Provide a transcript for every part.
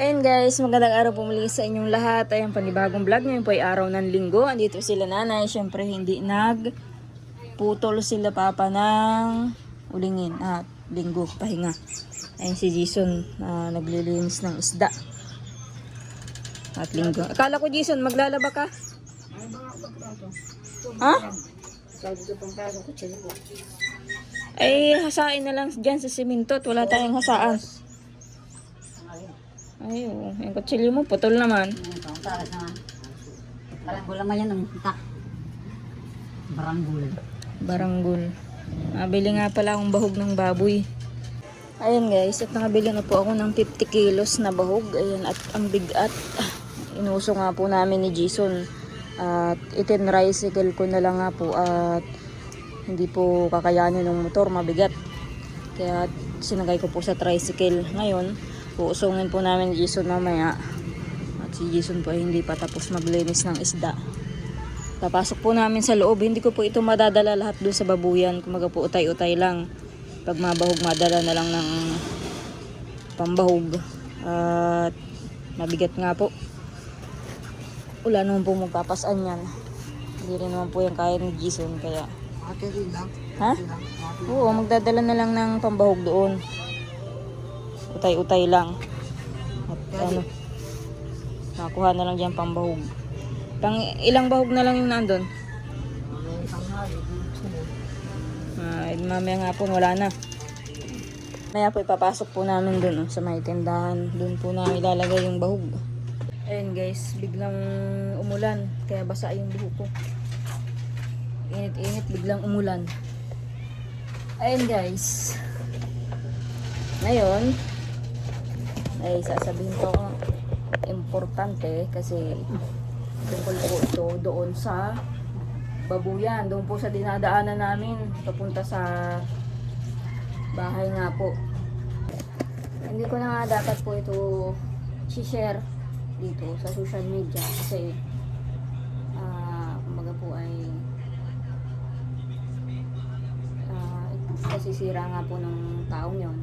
Ayun guys, magandang araw po muli sa inyong lahat. Ayan, panibagong vlog. Ngayon po ay araw ng linggo. Andito sila nanay. Siyempre hindi nagputol sila papa ng ulingin. Linggo, pahinga. Ayun si Jason naglilinis ng isda. At linggo. Akala ko Jason, maglalaba ka? Ha? Ay, hasain na lang dyan sa simento at wala tayong hasaan. Ay, yung kutsilyo mo, putol naman. Baranggol naman yan ng tak. Baranggol. Baranggol. Nabili nga pala akong bahog ng baboy. Ayan guys, at nakabili na po ako ng 50 kilos na bahog. Ayan, at ang bigat. Inuso nga po namin ni Jason. At itin-tricycle ko na lang nga po. At hindi po kakayanin ng motor, mabigat. Kaya sinagay ko po sa tricycle. Ngayon, puusungin po namin ni Jason mamaya. At si Jason po ay hindi pa tapos maglinis ng isda. Papasok po namin sa loob. Hindi ko po ito madadala lahat doon sa babuyan. Kumaga po utay-utay lang. Pag mabahog, madala na lang ng pambahog. At mabigat nga po. Wala naman po magpapasaan yan. Hindi rin naman po yung kaya ni Jason. Kaya ha? Oo, magdadala na lang ng pambahog doon. Utay-utay lang. At nakuha na lang dyan pambahog. Ilang bahog na lang yung nandun? Mamaya nga po wala na. Maya po ipapasok po namin dun sa may tindahan. Dun po na ilalagay yung bahog. Ayun guys, biglang umulan. Kaya basa yung buhok ko. Init-init, biglang umulan. Ayun guys. Ngayon, ay sasabihin ko importante kasi tungkol po ito doon sa babuyan, doon po sa dinadaanan namin papunta sa bahay nga po. Hindi ko na nga dapat po ito share dito sa social media kasi kumbaga po ay nasisira nga po ng taong yon.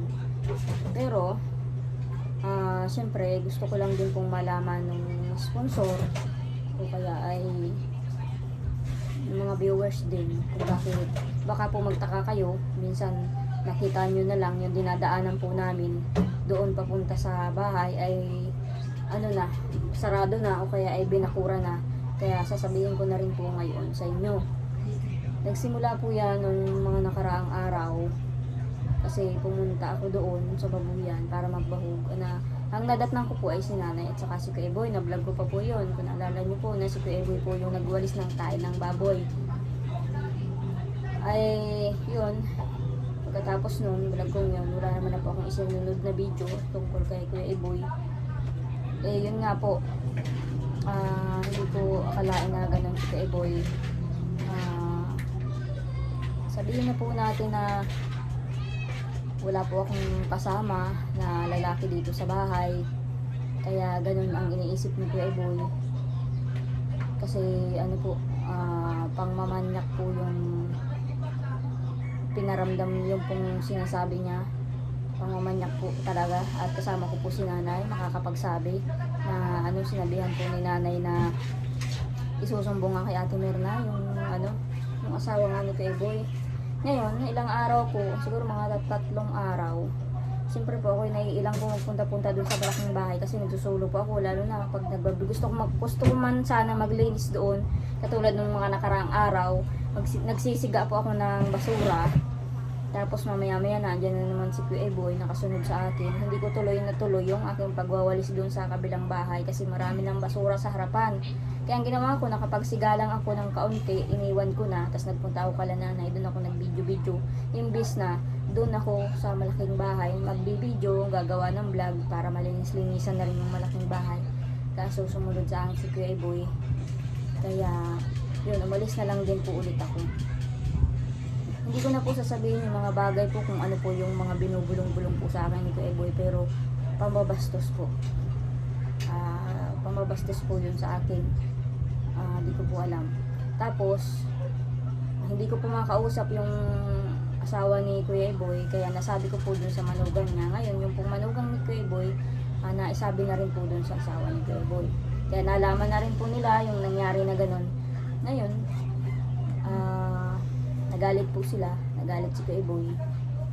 Pero syempre gusto ko lang din pong malaman ng sponsor o kaya ay mga viewers din kung bakit, baka po magtaka kayo minsan nakita nyo na lang yung dinadaanan po namin doon papunta sa bahay ay sarado na o kaya ay binakura na. Kaya sasabihin ko na rin po ngayon sa inyo. Nagsimula po yan nung mga nakaraang araw kasi pumunta ako doon sa babuyan para magbahog na ang nadatnan ko po ay si nanay at saka si Kuya Boy. Na-vlog ko pa po yun. Kung naalala nyo po na si Kuya Boy po yung nagwalis ng tayo ng baboy. Ay, yun. Pagkatapos nun, vlog ko yun. Wala naman na po akong isinunod na video tungkol kay Kuya Boy. Eh, yun nga po. Hindi ko akalain na ganun si Kuya Boy. Sabihin na po natin na wala po akong kasama na lalaki dito sa bahay. Kaya ganun ang iniisip ni Kuya Boy. Kasi pangmamanyak po yung pinaramdam yung pong sinasabi niya. Pangmamanyak po talaga. At kasama ko po si nanay makakapagsabi na sinabihan po ni nanay na isusumbong nga kay Ate Mirna yung asawa nga ni Kuya Boy. Ngayon, ilang araw po, siguro mga 3 araw, siyempre po ako naiilang po magpunta-punta dun sa malaking bahay kasi nagsusulo po ako, lalo na kapag gusto ko man sana maglinis doon, katulad ng mga nakaraang araw, nagsisiga po ako ng basura, tapos mamaya-maya andyan na naman si Kuya Boy nakasunod sa akin. Hindi ko tuloy na tuloy yung aking pagwawalis doon sa kabilang bahay kasi marami ng basura sa harapan. Kaya ang ginawa ko, nakapagsigalang ako ng kaunti, iniwan ko na, tapos nagpunta ako kala nanay, doon ako nag-video-video. Imbis na doon ako sa malaking bahay, magbi-video, gagawa ng vlog para malinis-linisan na rin yung malaking bahay. Kaso sumunod sa akin si Kuya Boy. Kaya yun, umalis na lang din po ulit ako. Hindi ko na po sasabihin yung mga bagay po kung ano po yung mga binubulong-bulong po sa akin ni Kuya Boy, pero pambabastos po. Pambabastos po yun sa akin. Hindi ko po alam. Tapos hindi ko po makausap yung asawa ni Kuya Boy, kaya nasabi ko po dun sa manugang niya. Ngayon yung pong manugang ni Kuya Boy naisabi na rin po dun sa asawa ni Kuya Boy. Kaya nalaman na rin po nila yung nangyari na ganun. Ngayon, nagalit po sila, nagalit si Kuya Boy.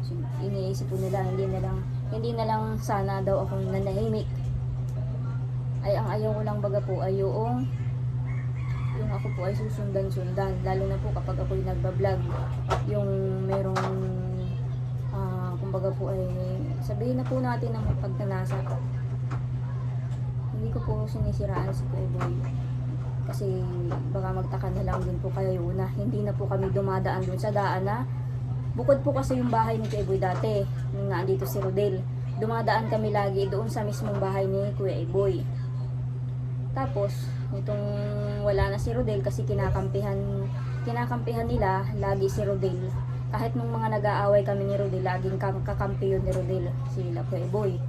So, iniisip po nila, hindi na lang sana daw akong nanahimik. Ay, ang ayaw ko lang baga po ay yung ako po ay susundan-sundan. Lalo na po kapag ako'y nagbablog, yung merong, kumbaga po ay, sabihin na po natin ng pagnanasa. Hindi ko po sinisiraan si Kuya Boy. Kasi baka magtaka na lang din po kayo na hindi na po kami dumadaan dun sa daan na bukod po kasi yung bahay ni Kuya Boy dati, nung naandito si Rodel. Dumadaan kami lagi doon sa mismong bahay ni Kuya Boy. Tapos, itong wala na si Rodel kasi kinakampihan nila lagi si Rodel. Kahit nung mga nag-aaway kami ni Rodel, laging kakampi yun ni Rodel, sila Kuya Boy.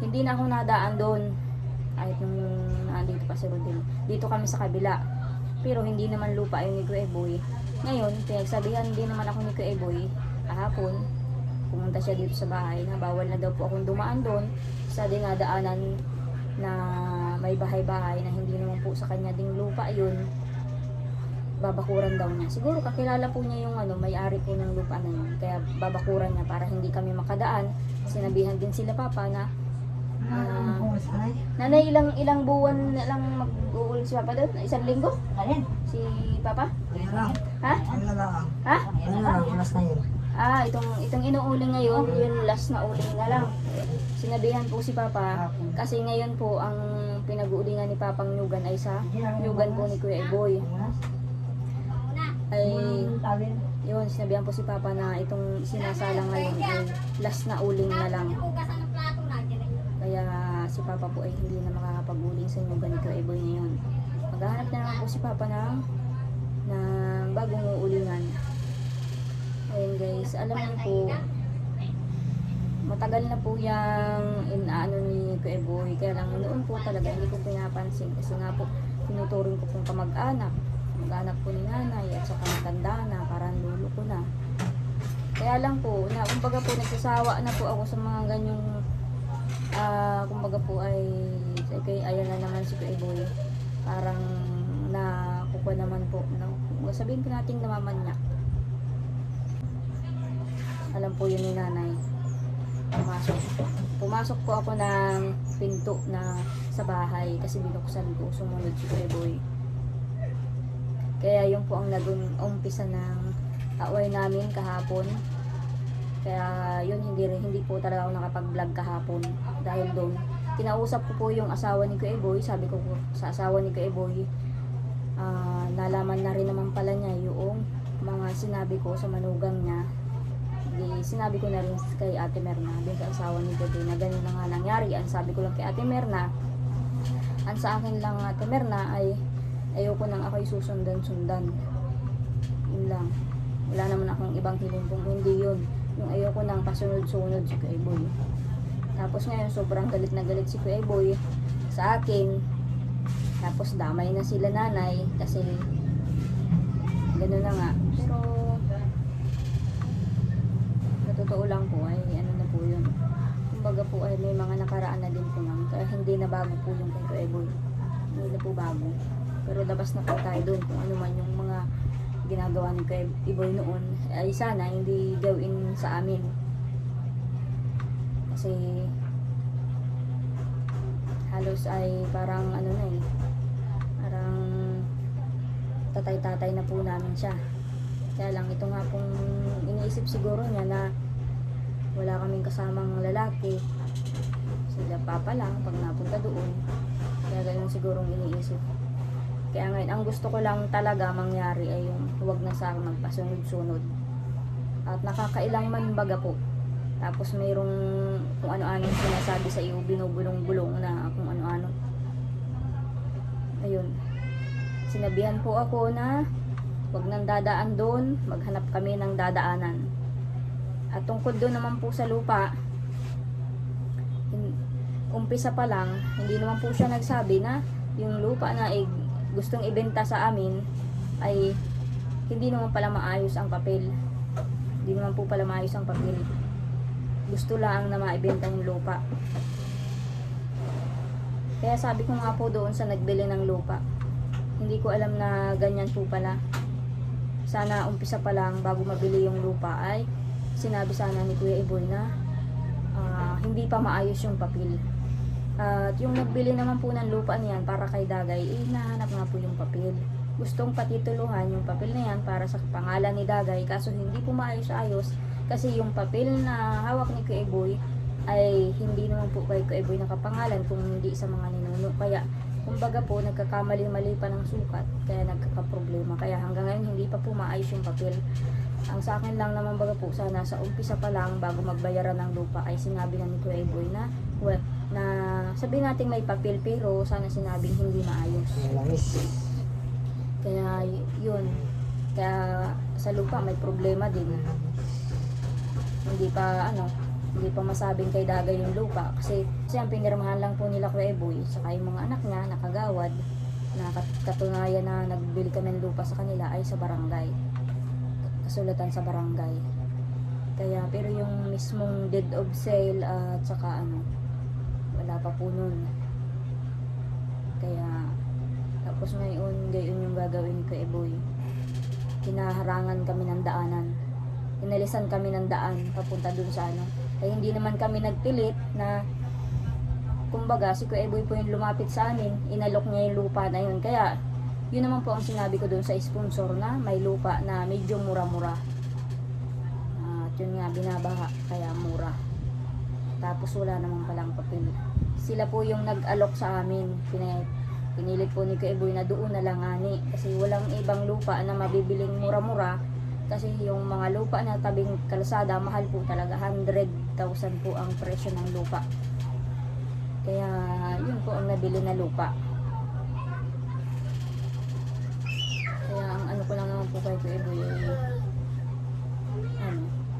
Hindi na ako nadaan doon kahit nung naandito pa si Rodel. Dito kami sa kabila. Pero hindi naman lupa yun ni Kuya Boy. Ngayon, pinagsabihan din naman ako ni Kuya Boy kahapon. Pumunta siya dito sa bahay na bawal na daw po akong dumaan doon sa dinadaanan na may bahay-bahay na hindi naman po sa kanya ding lupa yun. Babakuran daw niya. Siguro kakilala po niya yung may-ari po ng lupa na yun. Kaya babakuran niya para hindi kami makadaan. Sinabihan din sila Papa na nanay, ilang buwan na lang mag-uul si Papa doon? 1 linggo? Si Papa? Ha? Ha? Itong inuuling ngayon, yun last na uling na lang. Sinabihan po si Papa, kasi ngayon po ang pinag-uulingan ni Papang Nyugan ay sa Nyugan po ni Kuya Boy. Ay, yun, sinabihan po si Papa na itong sinasalang ngayon ay last na uling na lang. Kaya si Papa po ay hindi na makakapag-uling sa Nyugan ni Kuya Boy ngayon. Maghahanap na naman po si Papa ng bagong uulingan. Ayun guys, alam niyo po, matagal na po yung inaano ni Kuya Boy. Kaya lang noon po talaga hindi ko pinapansin kasi nga po tinuturing ko pong kamag-anak po ni nanay at saka matanda na, parang lulo ko na. Kaya lang po, kumbaga po nagsasawa na po ako sa mga ganyong kumbaga po ay ayan na naman si Kuya Boy. Parang nakukuha naman po, sabihin po natin namamanyak. Alam po yun ni nanay. Pumasok po ako ng pinto na sa bahay kasi binuksan ko, sumunod si Kuya Boy. Kaya yun po ang nag-umpisa ng away namin kahapon. Kaya yun, hindi po talaga ako nakapag-vlog kahapon dahil doon. Kinausap ko po yung asawa ni Kuya Boy. Sabi ko po sa asawa ni Kuya Boy, nalaman na rin naman pala niya yung mga sinabi ko sa manugang niya. Sinabi ko na rin kay Ate Merna, din sa asawa ni Kuya Boy, na ganyan na nga nangyari. Ang sabi ko lang kay Ate Merna, ang sa akin lang Ate Merna ay ayoko nang ako'y susundan-sundan. Yun lang. Wala naman akong ibang hiling kung hindi yun. Yung ayoko nang pasunod-sunod si Kuya Boy. Tapos ngayon sobrang galit na galit si Kuya Boy sa akin. Tapos damay na sila nanay kasi gano'n na nga. Pero sa totoo lang po ay ano na po yun. Kumbaga po ay may mga nakaraan na din po naman. Kaya hindi na bago po yung kay Kuya Boy. Hindi na po bago. Pero labas na po tayo doon kung ano man yung mga ginagawa ni Kuya Boy noon ay sana hindi gawin sa amin. Kasi halos ay parang ano na parang tatay-tatay na po namin siya. Kaya lang ito nga pong iniisip siguro niya na wala kaming kasamang lalaki, sila Papa lang pag napunta doon. Kaya ganun sigurong iniisip. Kaya ngayon, ang gusto ko lang talaga mangyari ay yung huwag na sa magpasunod-sunod. At nakakailang man baga po. Tapos mayroong kung ano-ano sinasabi sa iyo, binubulong-bulong na kung ano-ano. Ayun. Sinabihan po ako na huwag nang dadaan doon, maghanap kami ng dadaanan. At tungkol doon naman po sa lupa, umpisa pa lang, hindi naman po siya nagsabi na yung lupa na gustong ibenta sa amin ay hindi naman pala maayos ang papel. Hindi naman po pala maayos ang papel. Gusto lang na maibenta yung lupa. Kaya sabi ko nga po doon sa nagbili ng lupa, hindi ko alam na ganyan po pala. Sana umpisa pa lang bago mabili yung lupa ay sinabi sana ni Kuya Iboy na hindi pa maayos yung papel. At yung nagbili naman po ng lupa niyan para kay Dagay, nahanap nga po yung papel. Gustong patituluhan yung papel na yan para sa pangalan ni Dagay, kaso hindi po maayos-ayos kasi yung papel na hawak ni Kuya Iboy ay hindi naman po kay Kuya Iboy nakapangalan kung hindi sa mga ninuno. Kaya kumbaga po nagkakamali-mali pa ng sukat, kaya nagkakaproblema. Kaya hanggang ngayon hindi pa po maayos yung papel. Ang sa akin lang naman baga po, sana sa umpisa pa lang bago magbayaran ng lupa ay sinabi na ni Kuya Iboy na na sabihin natin may papel pero sana sinabing hindi maayos. Kaya yun, kaya sa lupa may problema din. Hindi pa masabing kay Dagay yung lupa kasi ang pinirmahan lang po nila Kuya Iboy saka yung mga anak niya nakagawad na katunayan na nagbili kami ng lupa sa kanila ay sa barangay, kasulatan sa barangay. Kaya pero yung mismong deed of sale at saka wala pa po nun. Kaya tapos ngayon gayon yung gagawin ni Kuya Iboy, kinaharangan kami ng daanan, inalisan kami ng daan papunta dun sa Kaya hindi naman kami nagpilit na kumbaga si Kuya Iboy po yung lumapit sa amin, inalok niya yung lupa na yun. Kaya yun naman po ang sinabi ko doon sa sponsor na may lupa na medyo mura-mura. At yun nga, binabaha kaya mura. Tapos wala naman palang papel. Sila po yung nag-alok sa amin. Pinilit po ni Kuya Iboy na doon na lang ani kasi walang ibang lupa na mabibiling mura-mura. Kasi yung mga lupa na tabing kalsada, mahal po talaga. 100,000 po ang presyo ng lupa. Kaya yun po ang nabili na lupa. Kaya ang ko lang naman po kay Kuya Iboy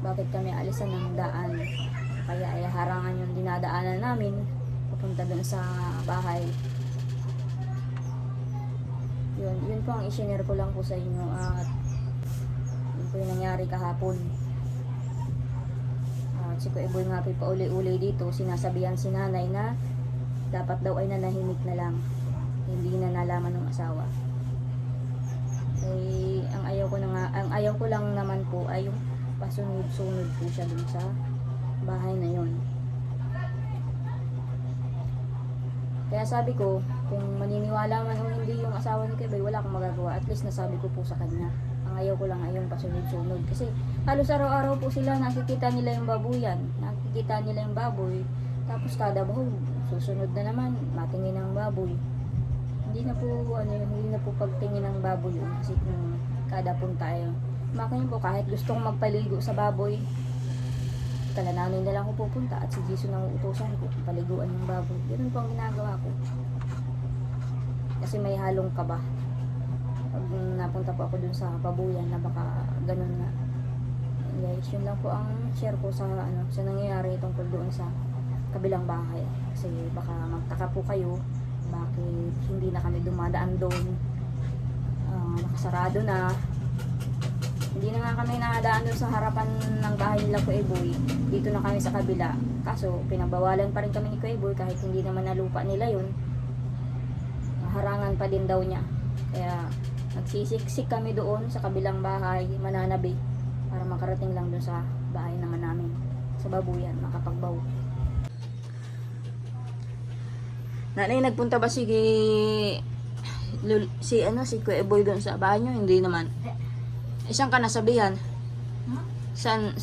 bakit kami alisan ng daan. Kaya ay harangan yung dinadaanan namin papunta dun sa bahay. Yun po ang i-share ko lang po sa inyo at yun po yung nangyari kahapon. Si Kuya Iboy nga po pauli-uli dito, sinasabihan si nanay na dapat daw ay nanahimik na lang, hindi na nalaman ng asawa. Ang ayaw ko lang naman po ay yung pasunod-sunod po siya dun sa bahay na yon. Kaya sabi ko, kung maniniwala man o hindi yung asawa ni Kuya Iboy, wala akong magagawa. At least nasabi ko po sa kanya. Ang ayaw ko lang ay yung pasunod-sunod. Kasi halos araw-araw po sila nakikita nila yung babuyan. Nakikita nila yung baboy. Tapos kada baho, susunod na naman, matingin ng baboy. Hindi na po pagtingin ng baboy yun. Kasi kung kada punta tayo. Makanya po kahit gustong magpaligo sa baboy, kalananin na lang ako pupunta at si Jason ang uutusan ko paliguan yung baboy. Ganun po ang ginagawa ko. Kasi may halong kaba. Pag napunta po ako dun sa babuyan na baka ganun na. Guys, yun lang po ang share ko sa sa nangyayari tungkol doon sa kabilang bahay. Kasi baka magtaka po kayo bakit hindi na kami dumadaan doon. Nakasarado na. Hindi na nga kami nakadaan doon sa harapan ng bahay nila Kuya Iboy. Dito na kami sa kabila. Kaso pinagbawalan pa rin kami ni Kuya Iboy kahit hindi naman na lupa nila yun. Harangan pa din daw niya. Kaya nagsisiksik kami doon sa kabilang bahay, mananabi, para makarating lang doon sa bahay naman namin. Sa babuyan, makapagbaw. Nanay, nagpunta ba si Kuya Iboy doon sa bahay niyo? Hindi naman. Saan ka nasabihan? Saan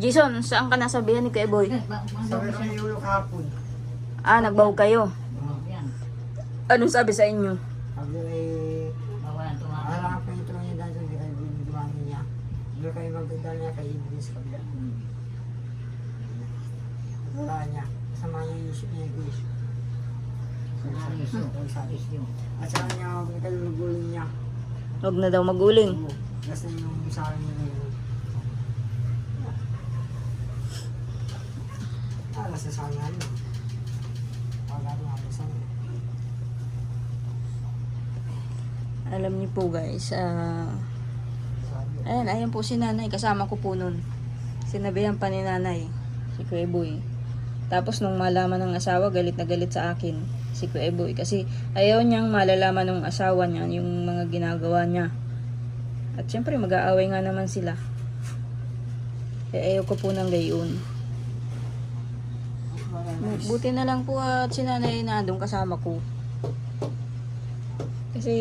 Jason, saan ka nasabihan ni Kuya Iboy? Sabi ko yung ulo kahapon. Nagbaw kayo. Anong sabi sa inyo? Sabi harap kayo ito niya dahil hindi kayo binigyan niya. Hindi kayo magdadala niya kay Iblis sa kabila. Wala niya. Kasama niya yung isip niya yung isip. At saka niya huwag kayo maguling niya. Huwag na daw maguling. Kasi yung sa akin niya yun. Kasi sa akin nga. Wala rin ako sa akin. Alam niyo po guys, ayan po si nanay, kasama ko po nun. Sinabihan pa ni nanay, si Kuya Iboy. Tapos nung malaman ng asawa, galit na galit sa akin. si Kuya Boy. Kasi ayaw niyang malalaman ng asawa niya yung mga ginagawa niya. At syempre mag-aaway nga naman sila. Kaya ayaw ko po ng gayon. Buti na lang po at si nanay na doon kasama ko. Kasi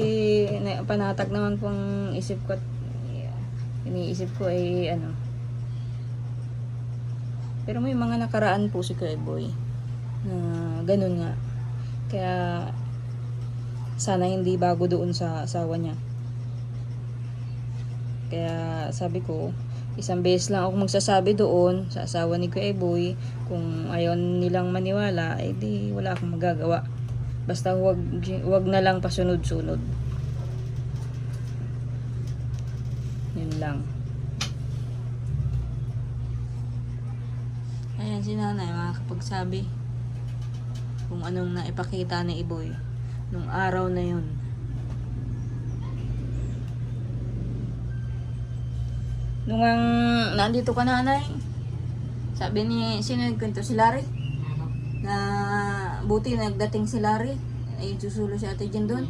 panatag naman pong isip ko at iniisip ko ay ano. Pero may mga nakaraan po si Kuya Boy na ganun nga. Kaya sana hindi bago doon sa asawa niya. Kaya sabi ko, isang beses lang ako magsasabi doon sa asawa ni Kuya Boy. Kung ayaw nilang maniwala, eh di wala akong magagawa. Basta wag na lang pasunod-sunod. Yun lang. Ayan si nanay makakapagsabi kung anong naipakita ni Iboy nung araw na yun. Nung nandito ka nanay, sabi ni, sino nagkwento si Larry? Na buti nagdating si Larry, ay susulo si Ate Jen doon.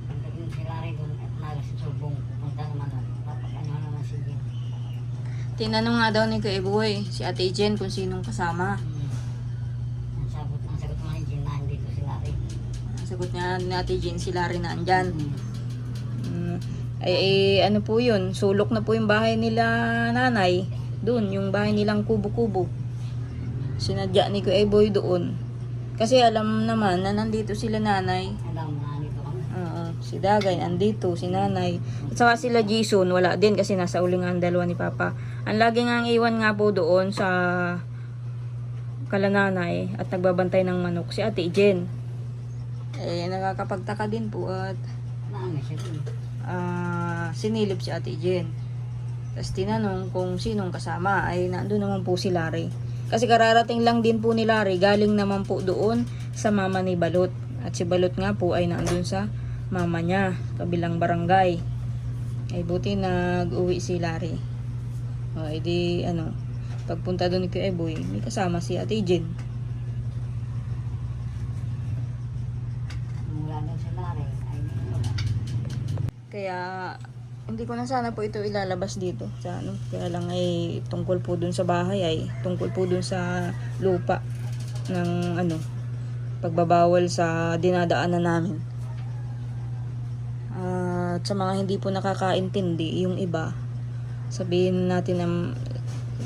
Pagdating si Larry doon at nagsusubong, pupunta naman doon. Papagano naman si Jen. Tinanong nga daw ni Kuya Boy, si Ate Jen kung sinong kasama. Ang sagot naman ni Jen na andito si Larry. Ang sagot niya ni Ate Jen, si Larry na andyan. Ay ano po yun, sulok na po yung bahay nila nanay. Doon, yung bahay nilang kubo-kubo. Sinadya ni Kuya Boy doon. Kasi alam naman na nandito sila nanay. Alam na nandito kami. Oo, si Dagay nandito, si nanay. At saka sila Jason, wala din kasi nasa ulingan dalawa ni Papa. Ang lagi nga iwan nga po doon sa kalananay at nagbabantay ng manok si Ate Jen. Eh, nakakapagtaka din po at Naano siya doon. sinilip si Ate Jen. Tapos tinanong kung sinong kasama, ay nandun naman po si Larry. Kasi kararating lang din po ni Larry, galing naman po doon sa mama ni Balot. At si Balot nga po ay nandun sa mama niya, kabilang barangay. Ay buti nag-uwi si Larry. O edi ano, pagpunta doon ni Kuya Boy, may kasama si Ate Jen. Mula doon si Larry, ay wala. Kaya hindi ko na sana po ito ilalabas dito sa ano. Kaya lang ay tungkol po dun sa bahay, ay tungkol po dun sa lupa ng ano, pagbabawal sa dinadaanan namin. At sa mga hindi po nakakaintindi, yung iba, sabihin natin na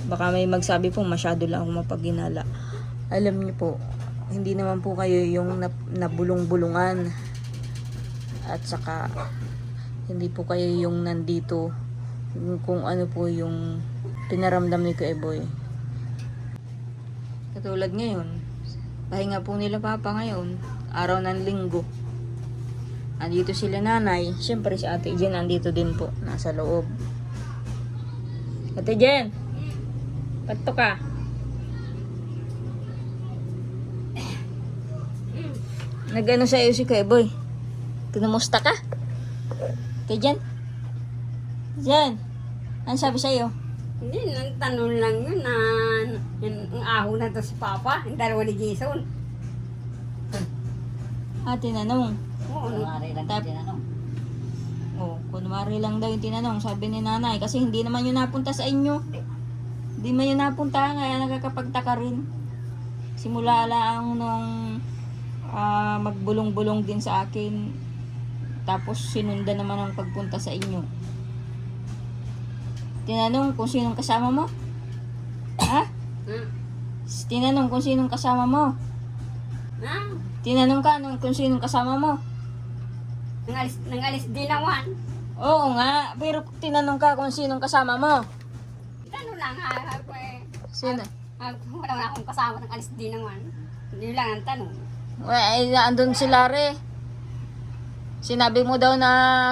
baka may magsabi po masyado lang ako mapaghinala. Alam niyo po, hindi naman po kayo yung nabulong-bulungan. At saka hindi po kayo yung nandito kung ano po yung pinaramdam ni Kuya Boy. Katulad ngayon, pahinga po nila Papa ngayon, araw ng linggo. Andito sila nanay, syempre si Ate Jen andito din po, nasa loob. Ate Jen, pato ka. Nag-ano sa'yo si Kuya Boy? Kinumusta ka? Kay Jen? Jen, ano sabi sa'yo? Hindi, nang tanong lang yun na ang aho na to si Papa, ang dalawa ni Jason. Tinanong. Oo, Larry lang Tap- din ano. Kunwari lang daw yung tinanong, sabi ni nanay. Kasi hindi naman yun napunta sa inyo. Hindi man yun napunta, kaya nakakapagtaka rin. Simula lang nung magbulong-bulong din sa akin. Tapos sinundan naman ang pagpunta sa inyo. Tinanong kung sinong kasama mo. Ha? Tinanong kung sinong kasama mo. Ha? Tinanong ka kung sinong kasama mo. Nangalis din naman. Oo nga, pero tinanong ka kung sinong kasama mo. Tanong lang ha, Sino? wala na akong kasama, nangalis din naman. Hindi lang ang tanong. Ay, andun si Larry. Sinabi mo daw na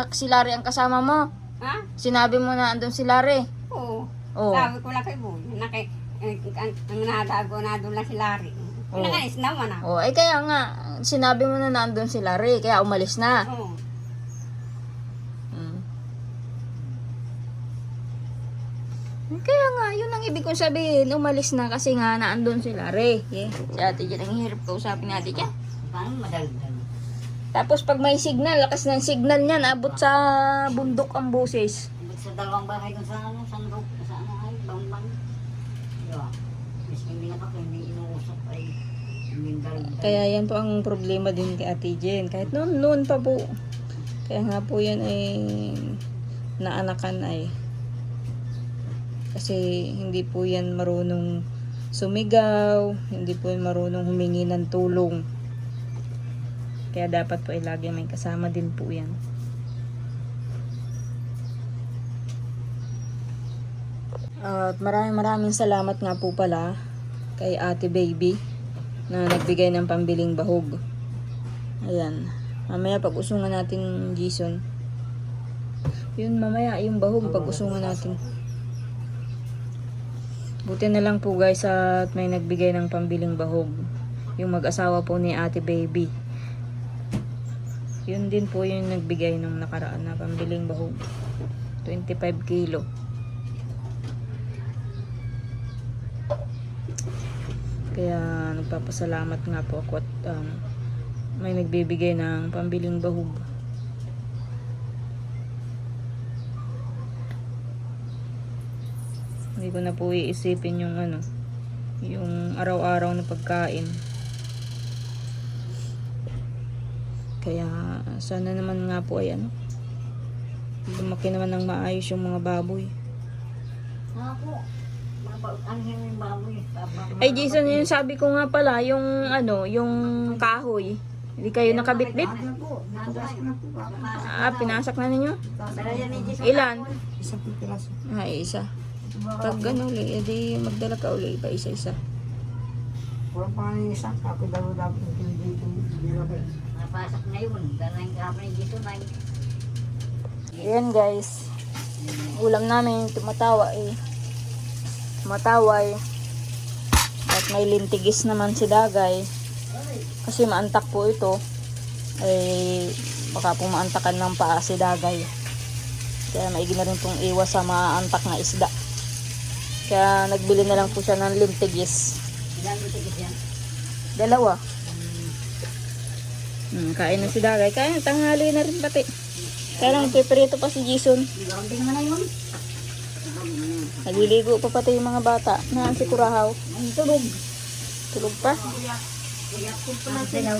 si Larry ang kasama mo. Ha? Sinabi mo na andun si Larry. Oo. Oo. Sabi ko lang kay Boy, ang nagago na doon lang si Larry. Oo. Nangalis naman ako. Oh, ay kaya nga, sinabi mo na nandun si Larry, kaya umalis na. Oo. Kaya nga, yun ang ibig kong sabihin. Umalis na kasi nga naandun sila. Re, si ate dyan, ang hirap kausapin natin dyan. Paano madagdag? Tapos pag may signal, lakas ng signal niyan, abot sa bundok ang boses. Sa dalawang bahay kung sa ano, sa ano ay, bangban. Diba? Mas hindi nga pa, hindi inuusap ay hindi dagdag. Kaya yan po ang problema din kay ate Jen. Kahit noon pa po. Kaya nga po yan ay naanakan ay. Kasi hindi po yan marunong sumigaw, hindi po yan marunong humingi ng tulong. Kaya dapat po ay lagi may kasama din po yan. At maraming salamat nga po pala kay ate baby na nagbigay ng pambiling bahog. Ayan. Mamaya pag-usungan natin, Jason. Yun mamaya, yung bahog pag-usungan natin. Buti na lang po guys at may nagbigay ng pambiling bahog. Yung mag-asawa po ni ate baby. Yun din po yung nagbigay ng nakaraan na pambiling bahog. 25 kilo. Kaya nagpapasalamat nga po ako at may nagbibigay ng pambiling bahog. Hindi ko na po iisipin yung yung araw-araw na pagkain. Kaya sana naman nga po ay lumaki naman ng maayos yung mga baboy. Ako, ano yung baboy? Ay Jason, yung sabi ko nga pala, yung yung kahoy. Hindi kayo nakabitbit? Ano po? Nataas ko na po. Pinasak na ninyo? Ilan? Isang piraso. Isa. Pag uli, edi magdala ka uli pa isa-isa. Walang pa nga yung isa. Ako dapat yung dito. Nilagay. Napasok na yun. Dalaing kahapon yung dito na Ayan guys. Ulam namin tumataway. At may lintigis naman si Dagay. Kasi maantak po ito. Baka po maantakan ng paa si Dagay. Kaya maigi na rin pong iwas sa maantak na isda. Kaya nagbili na lang po siya ng lintigis. ilang litigis yan. 2. Kain na si Dagay. Kain, tanghali na rin pati. Kaya lang piprito pa si Jason. Hindi naman na yun. Naliligo pa pati yung mga bata. Na si Kurahaw. Ay, tulog. Tulog pa. Kaya ko pala sila.